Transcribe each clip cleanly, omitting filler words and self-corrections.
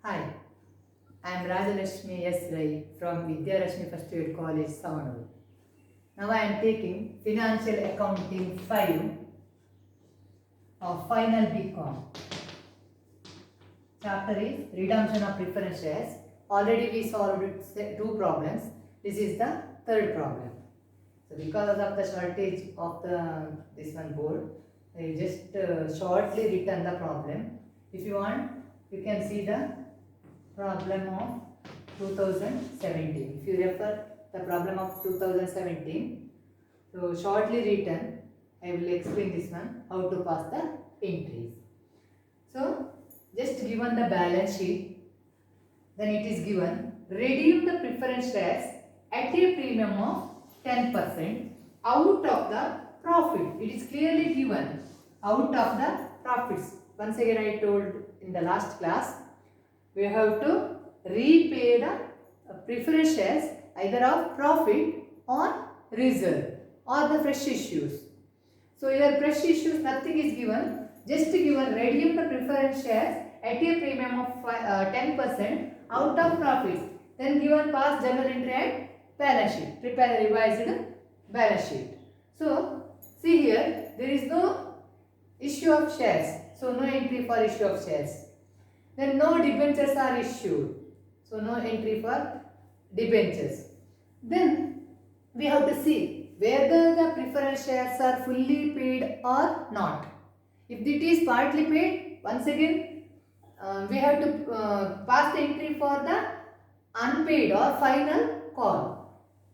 Hi, I am Rajalakshmi S. Rai from Vidyarashmi First Aid College, Savanur. Now I am taking Financial Accounting 5 of Final BCom. Chapter is Redemption of Preference Shares. Already we solved two problems. This is the third problem. So because of the shortage of this one board, I just shortly written the problem. If you want, you can see the problem of 2017. If you refer the problem of 2017, so shortly written, I will explain this one, how to pass the entries. So just given the balance sheet, then it is given, redeem the preference shares at a premium of 10% out of the profit. It is clearly given out of the profits. Once again I told in the last class, we have to repay the preference shares either of profit or reserve or the fresh issues. So here fresh issues nothing is given, just given redeem the preference shares at a premium of 10% out of profits. Then given past journal entry and balance sheet. Prepare a revised balance sheet. So see here there is no issue of shares. So no entry for issue of shares. Then no debentures are issued. So no entry for debentures. Then we have to see whether the preference shares are fully paid or not. If it is partly paid, once again we have to pass the entry for the unpaid or final call.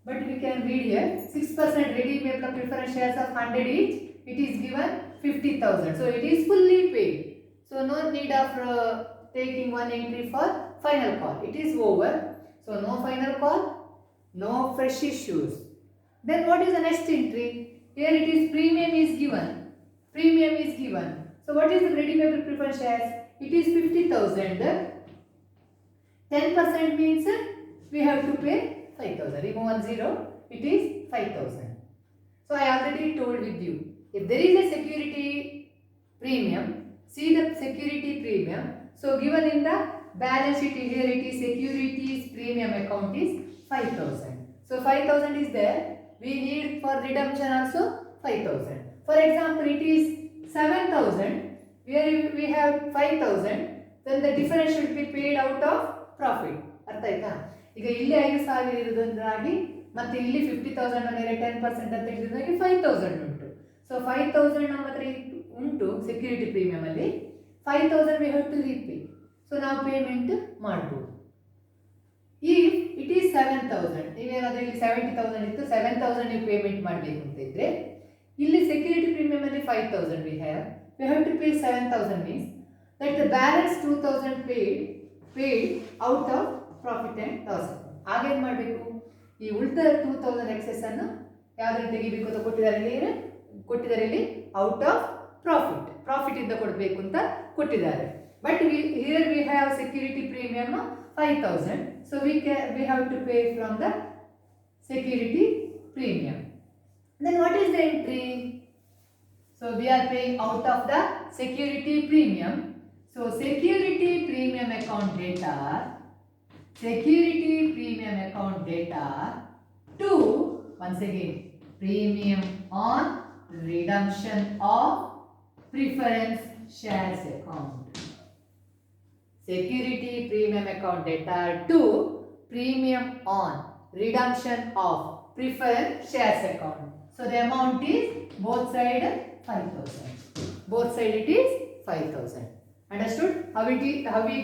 But we can read here 6% redeemable preference shares of 100 each. It is given 50,000. So it is fully paid. So no need of taking one entry for final call. It is over. So no final call, no fresh issues. Then what is the next entry? Here it is premium is given. Premium is given. So what is the redeemable preference shares? It is 50,000. 10% means we have to pay 5,000. Remove one zero. It is 5,000. So I already told with you. If there is a security premium, see the security premium. So given in the balance sheet here it is securities premium account is 5,000. So 5,000 is there. We need for redemption also 5,000. For example, it is 7,000. Where we have 5,000. Then the difference should be paid out of profit. ಅರ್ಥ ಆಯ್ತಾ? ಈಗ ಇಲ್ಲಿ 5,000 ಇರೋದ್ರಿಂದಾಗಿ ಮತ್ತೆ ಇಲ್ಲಿ 50,000 ಮೇಲೆ 10% ಅಂತ ತೆಗೆದಿದ್ದಾಗಿ 5,000 ಉಂಟು. So 5,000 ನಮ್ಮ ಹತ್ರ ಉಂಟು ಸೆಕ್ಯೂರಿಟಿ ಪ್ರೀಮಿಯಂ ಅಲ್ಲಿ 5,000 we have to repay. So ನಾವು ಪೇಮೆಂಟ್ ಮಾಡಬಹುದು. ಇಫ್ ಇಟ್ ಈಸ್ 7,000, ನೀವೇನಾದ್ರೂ ಇಲ್ಲಿ 70,000 ಇತ್ತು 7,000 ನೀವು ಪೇಮೆಂಟ್ ಮಾಡಬೇಕು ಅಂತ ಇದ್ರೆ ಇಲ್ಲಿ ಸೆಕ್ಯೂರಿಟಿ ಪ್ರೀಮಿಯಂ ಅಲ್ಲಿ 5,000 we have to pay 7,000 means that the balance 2,000 paid out of profit and loss. ಆಗೇನು ಮಾಡಬೇಕು, ಈ ಉಳಿದ 2,000 ಎಕ್ಸೆಸ್ ಅನ್ನು ಯಾವ್ದ್ರಲ್ಲಿ ತೆಗಿಬೇಕು ಅಂತ ಕೊಟ್ಟಿದ್ದಾರೆ ಇಲ್ಲಿ ಔಟ್ ಆಫ್ ಪ್ರಾಫಿಟ್ ಇಂದ ಕೊಡಬೇಕು ಅಂತ ಕೊಟ್ಟಿದ್ದಾರೆ. But here we have security premium 5,000. So we have to pay from the security premium. Then what is the entry? So we are paying out of the security premium. So security premium account data to once again premium on redemption of preference shares account. Security premium account data to premium on redemption of preference shares account. So the amount is both side 5,000. Both side it is 5,000. Understood? How we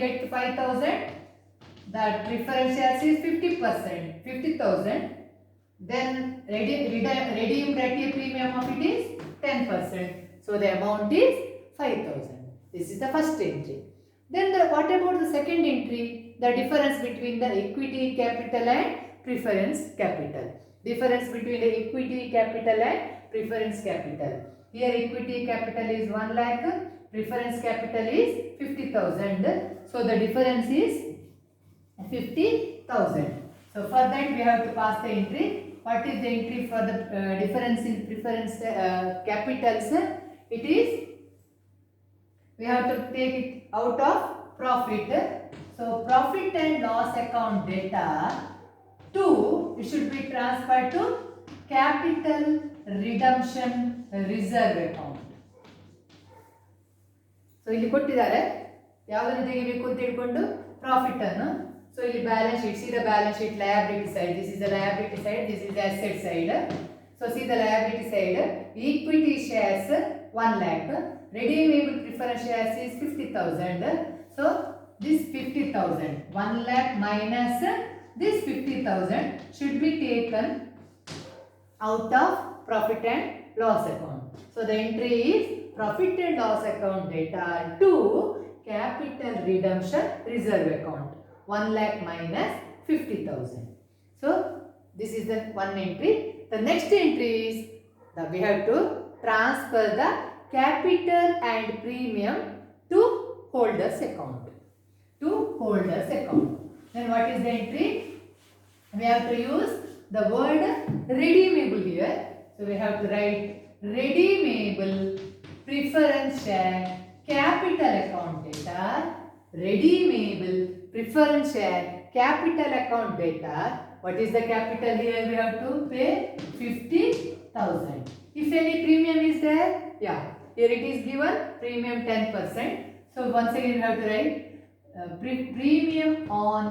get 5,000? That preference shares is 50%, 50,000. Then redeemed at a premium of it is 10%. So the amount is 5,000. This is the first entry. Then what about the second entry? The difference between the equity capital and preference capital. Difference between the equity capital and preference capital. Here equity capital is 1 lakh, preference capital is 50,000. So the difference is 50,000. So for that we have to pass the entry. What is the entry for the difference in preference capitals? It is we have to take it out of profit. So profit and loss account data to, it should be transferred to capital redemption reserve account. So ಇಲ್ಲಿ ಕೊಟ್ಟಿದ್ದಾರೆ ಯಾವುದನ್ನು ತೆಗಿಬೇಕು ಅಂತ ಹೇಳಿಕೊಂಡು profit ಅನ್ನು. So ಇಲ್ಲಿ balance sheet, C the balance sheet liability side, this is the liability side, this is the asset side. So C the liability side, equity shares 1 lakh, redeemable preference shares is 50,000. So this 50,000, 1 lakh minus this 50,000 should be taken out of profit and loss account. So the entry is profit and loss account data to capital redemption reserve account, 1 lakh minus 50,000. So this is the one entry. The next entry is that we have to transfer the capital and premium to holders account. To holders account. Then what is the entry? We have to use the word redeemable here. So we have to write redeemable preference share capital account data. Redeemable preference share capital account data. What is the capital here? We have to pay 50,000. If any premium is there, yeah, here it is given premium 10%. So once again we have to write premium on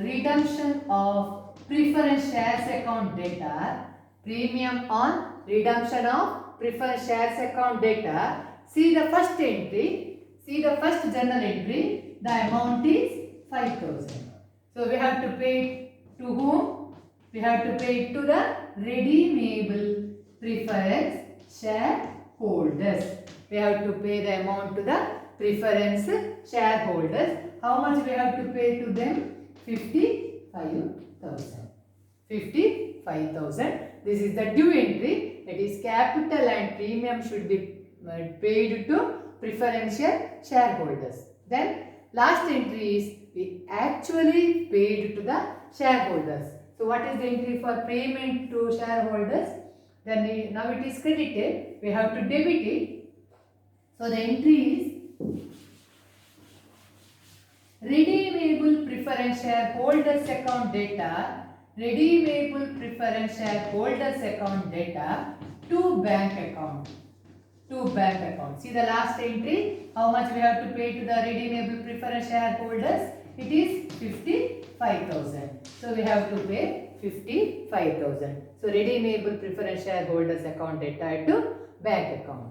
redemption of preference shares account data. Premium on redemption of preference shares account data. See the first entry, see the first journal entry, the amount is 5,000. So we have to pay to whom? We have to pay to the redeemable preference shareholders. We have to pay the amount to the preference shareholders. How much we have to pay to them? 55,000. 55,000. This is the due entry. That is capital and premium should be paid to preferential shareholders. Then last entry is we actually paid to the shareholders. So what is the entry for payment to shareholders? Then now it is credited. We have to debit it. So the entry is redeemable preference shareholders account data. Redeemable preference shareholders account data to bank account. To bank account. See the last entry. How much we have to pay to the redeemable preference shareholders? It is 55,000. So we have to pay 55,000. So redeemable preference shareholders account data to bank account.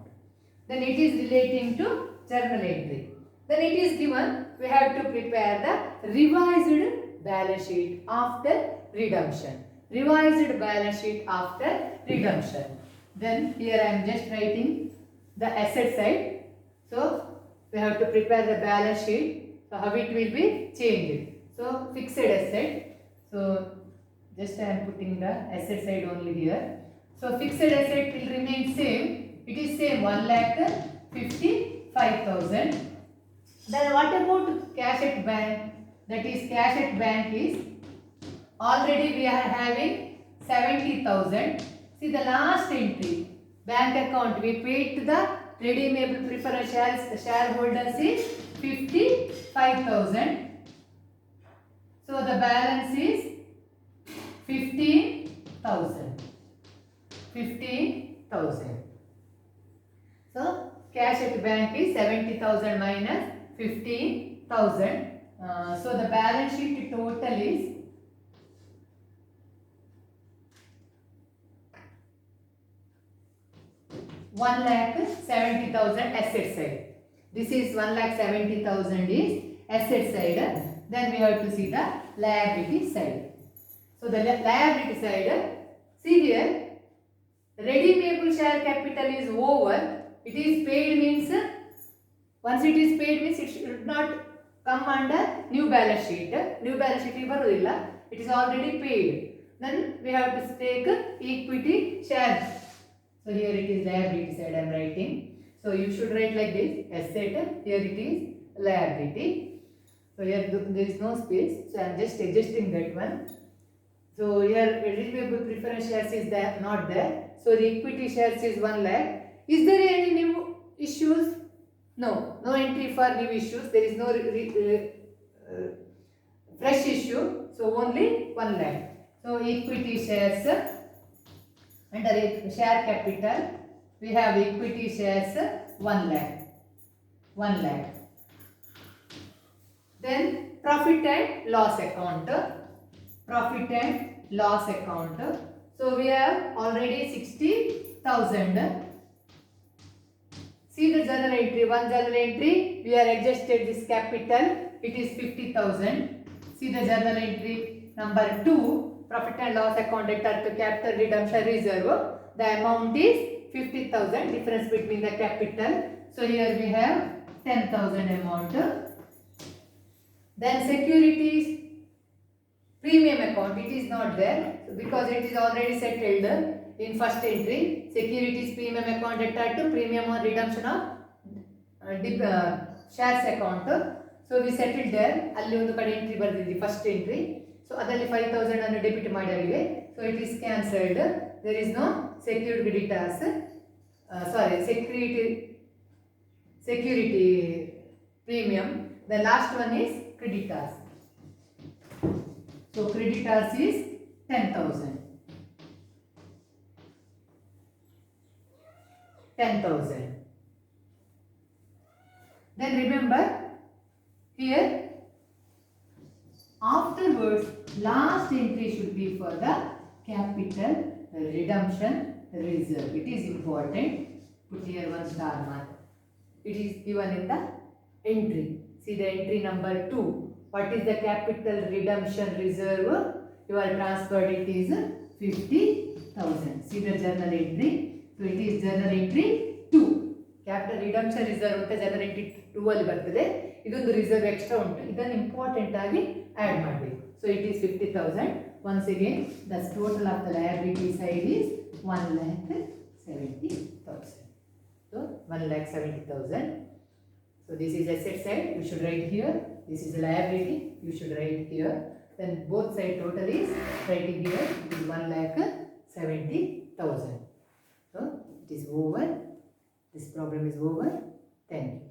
Then it is relating to journal entry. Then it is given we have to prepare the revised balance sheet after redemption. Revised balance sheet after redemption. Then here I am just writing the asset side. So we have to prepare the balance sheet. So how it will be changed. So fixed asset. So just I am putting the asset side only here. So fixed asset will remain same. It is same 1,55,000. Then what about cash at bank? That is cash at bank is already we are having 70,000. See the last entry. Bank account we paid to the redeemable preference shareholders is 55,000. So the balance is 15,000. 15,000. So cash at bank is 70,000 minus 15,000. So the balance sheet total is 1,70,000 asset side. This is 1,70,000 is asset side. Then we have to see the liability side. So the liability side, see here, redeemable share capital is over. It is paid means, once it is paid means it should not come under new balance sheet. New balance sheet barudilla. It is already paid. Then we have to take equity shares. So here it is liability side I am writing. So you should write like this, asset, here it is liability. So here there is no space, so I am just adjusting that one. So here redeemable preference shares is there, not there. So the equity shares is 1 lakh. Is there any new issues? No, no entry for new issues. There is no fresh issue, so only 1 lakh. So equity shares, under share capital we have equity shares 1 lakh. 1 lakh. Then profit and loss account. Profit and loss account. So we have already 60,000. See the journal entry. One journal entry, we are adjusted this capital. It is 50,000. See the journal entry number 2. Profit and loss account to capital redemption reserve. The amount is 50,000. Difference between the capital. So here we have 10,000 amount. Then securities premium account, it is not there, so because it is already settled in first entry. Securities premium account to premium on redemption of shares account. So we settled there. ಅಲ್ಲಿ ಒಂದು ಕಡೆ entry ಬರ್ದಿದ್ವಿ first entry. So ಅದರಲ್ಲಿ 5,000 ಅನ್ನು debit ಮಾಡಿವೆ. So it is cancelled. There is no secured creditors. Security premium. The last one is creditors. So creditors is 10,000. 10,000. Then remember here afterwards last entry should be for the capital redemption reserve. It is important. Put here one star mark. It is given in the entry. See the entry number 2. What is the capital redemption reserve? You are transferred, it is 50,000. See the journal entry. So it is journal entry 2. Capital redemption reserve ಅಂತ journal entry 2 ಅಲ್ಲಿ ಬರ್ತದೆ. ಇದೊಂದು reserve extra ಉಂಟು. ಇದನ್ನು important ಆಗಿ add ಮಾಡಬೇಕು. So it is 50,000. Once again the total of the liability side is 1,70,000. So 1,70,000. So this is asset side, you should write here. This is liability, you should write here. Then both side total is writing here. It is 1,70,000. So it is over. This problem is over. Thank you.